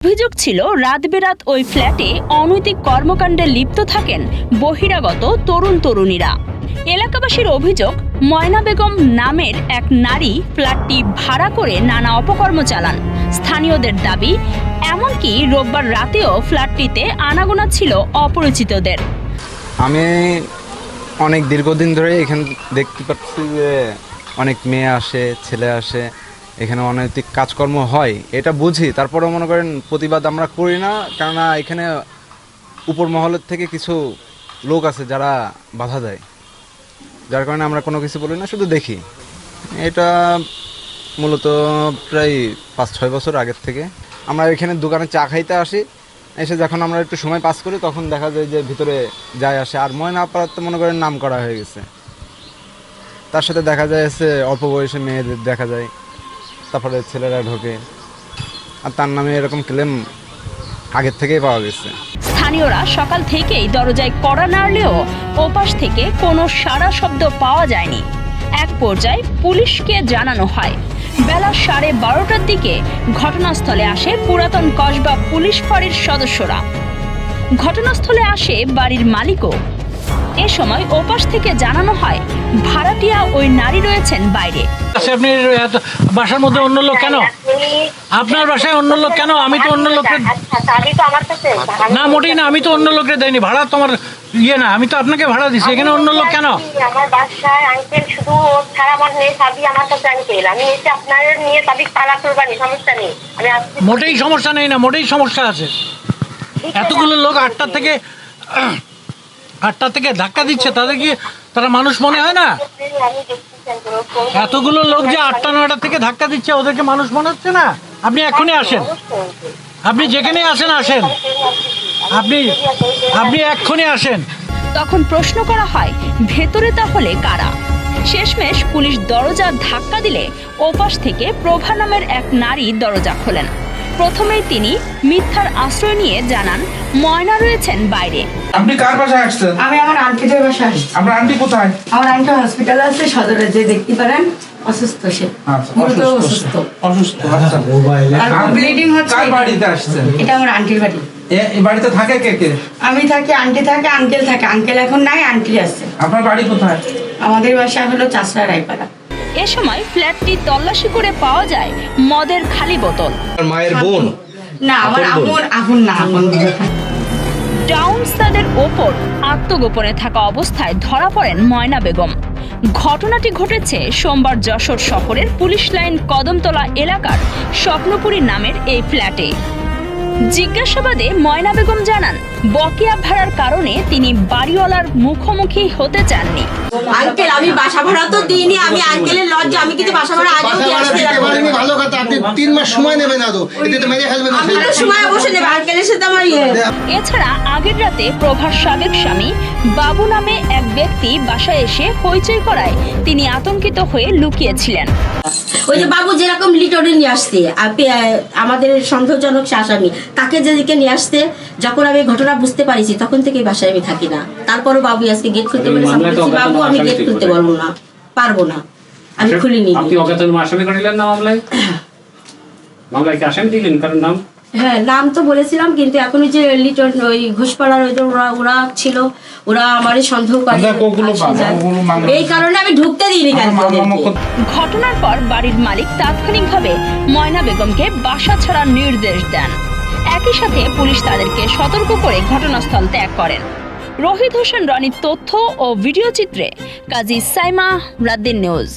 অভিযোগ ছিল রাত বেরাত ওই ফ্ল্যাটে অনৈতিক কর্মকাণ্ডে লিপ্ত থাকেন বহিরাগত তরুণ তরুণীরা। এলাকাবাসীর অভিযোগ, ময়না বেগম নামের এক নারী ফ্ল্যাটটি ভাড়া করে নানা অপকর্ম চালান। স্থানীয়দের দাবি, এমনকি রোববার রাতেও ফ্ল্যাটটিতে আনাগোনা ছিল অপরিচিতদের। আমি অনেক দীর্ঘদিন ধরে এখানে দেখতে পাচ্ছি যে অনেক মেয়ে আসে, ছেলে আসে, এখানে অনৈতিক কাজকর্ম হয়, এটা বুঝি। তারপরেও মনে করেন প্রতিবাদ আমরা করি না, কেননা এখানে উপর মহলের থেকে কিছু লোক আছে যারা বাধা দেয়, যার কারণে আমরা কোনো কিছু বলি না, শুধু দেখি। এটা মূলত প্রায় 5-6 বছর আগের থেকে আমরা এখানে দোকানে চা খাইতে আসি, এসে যখন আমরা একটু সময় পাস করি তখন দেখা যায় যে ভিতরে যায় আসে। আর ময়না আপাতত মনে করেন নাম করা হয়ে গেছে, তার সাথে দেখা যায় অল্প বয়সে মেয়েদের দেখা যায়, তারপরে ছেলেরা ঢোকে, আর তার নামে এরকম ক্লেম আগের থেকেই পাওয়া গেছে। স্থানীয়রা সকাল থেকেই দরজায় কড়া নাড়লেও ওপাশ থেকে কোনো সাড়া শব্দ পাওয়া যায়নি। এক পর্যায়ে পুলিশকে জানানো হয়। বেলা 12:30টার দিকে ঘটনাস্থলে আসে পুরাতন কসবা পুলিশ ফাঁড়ির সদস্যরা। ঘটনাস্থলে আসে বাড়ির মালিকও। এ সময় ওপাশ থেকে জানানো হয় ভাড়াটিয়া ওই নারী রয়েছেন বাইরে। আপনি বাসার মধ্যে অন্য লোক কেন? আপনার বাসায় অন্য লোক কেন? আমি তো অন্য লোককে না, মোটেই না, আমি তো অন্য লোককে দেয়নি ভাড়া, তোমার ইয়ে না, আমি তো আপনাকে ভাড়া দিচ্ছি। এখানে অন্য লোক কেন? আমার বাসায় আঙ্কেল শুধু ছাড়া আমার নেই, সাবি আমার কাছে আঙ্কেল, আমি এসে আপনার নিয়ে সাবি তালা করবানি, সমস্যা নেই। আমি মোটেই সমস্যা নেই না, মোটেই সমস্যা আছে। এতগুলো লোক 8টা থেকে ধাক্কা দিচ্ছে, তাদের কি তারা মানুষ মনে হয় না? এতগুলো লোক যে 8টা-9টা থেকে ধাক্কা দিচ্ছে, ওদেরকে মানুষ মনে হচ্ছে না? আপনি এখনই আসেন, আপনি যেখানে আসেন আসেন, আপনি এক্ষুনি আসেন। তখন প্রশ্ন করা হয় ভেতরে তাহলে কারা? শেষমেশ পুলিশ দরজা ধাক্কা দিলে ওপাশ থেকে প্রভা নামের এক নারী দরজা খোলেন। প্রথমেই তিনি মিথ্যার আশ্রয় নিয়ে জানান ময়না রয়েছেন বাইরে। আপনি কার বাসায় আসছেন? আমি আমার আন্টিদের বাসায় আসছি। আপনার আন্টি কোথায়? আমার আন্টি হসপিটালে আছে, সদরে, যে দেখতে পারেন অসুস্থ, সে অসুস্থ। আচ্ছা, আর ব্লিডিং হচ্ছে। কার বাড়িতে আসছেন? এটা আমার আন্টির বাড়ি। এই বাড়িতে থাকে কে কে? আমি থাকি, আন্টি থাকে, আঙ্কেল থাকে। আঙ্কেল এখন নাই, আন্টি আছে। আপনার বাড়ি কোথায়? আমাদের বাসা হলো চাষড়া রায়পাড়া। এ সময় ফ্ল্যাটটি তল্লাশি করে পাওয়া যায় মদের খালি বোতল। মায়ের বোন না, আমার আপন না, আপন। ডাউনস্তাদের ওপর আত্মগোপনে থাকা অবস্থায় ধরা পড়েন ময়না বেগম। ঘটনাটি ঘটেছে সোমবার যশোর শহরের পুলিশ লাইন কদমতলা এলাকার স্বপ্নপুরী নামের এই ফ্ল্যাটে। জিজ্ঞাসাবাদে ময়না বেগম জানান বকেয়া ভাড়ার কারণে তিনি বাড়িওয়ালার মুখোমুখি হতে চাননি। আঙ্কেল, আমি বাসা ভাড়া তো দিইনি, আমি আঙ্কেলের লজ্জা, আমি কিন্তু বাসা ভাড়া আগেও দিয়ে আসতে পারিনি। ভালো কথা, আপনি 3 মাস সময় নেবেন, আরো এতে তো মেরে ফেলবেন। আমি তো সময় অবশ্যই নেব, আঙ্কেলের সাথে আমার এছাড়া আগের রাতে প্রভার সাবেক স্বামী বাবু নামে এক ব্যক্তি বাসায় এসে হইচই করায় তিনি আতঙ্কিত হয়ে লুকিয়েছিলেন। ওই যে বাবু যেরকম লিটরে নিয়ে আসতে, আমাদের সন্দেহজনক আসামি, তাকে যেদিকে নিয়ে আসতে, যখন আমি ঘটনা বুঝতে পারিছি তখন থেকে বাসায় আমি থাকি না। তারপরও বাবু আজকে গেট খুলতে বলেছে, বাবু আমি গেট খুলতে পারবো না, আমি খুলিনি। আপনি অজ্ঞাতনামা আসামি করিলেন না মামলায়? মামলায় কি আসামি দিলেন? কারণ নাম? হ্যাঁ, নাম তো বলেছিলাম, কিন্তু এখন ওই যে লিটন, ওই ঘোষপাড়ার ওই যে ওরা ছিল, ওরা আমারই সন্দেহ করে, এই কারণে আমি ঢুকতে দিইনি। ঘটনার পর বাড়ির মালিক তাৎক্ষণিকভাবে ময়না বেগমকে বাসা ছাড়ার নির্দেশ দেন। একই সাথে পুলিশ তাদেরকে সতর্ক করে ঘটনাস্থল ত্যাগ করেন। রহিদ হোসেন রনির তথ্য ও ভিডিও চিত্রে কাজী সাইমা, রাত দিন নিউজ।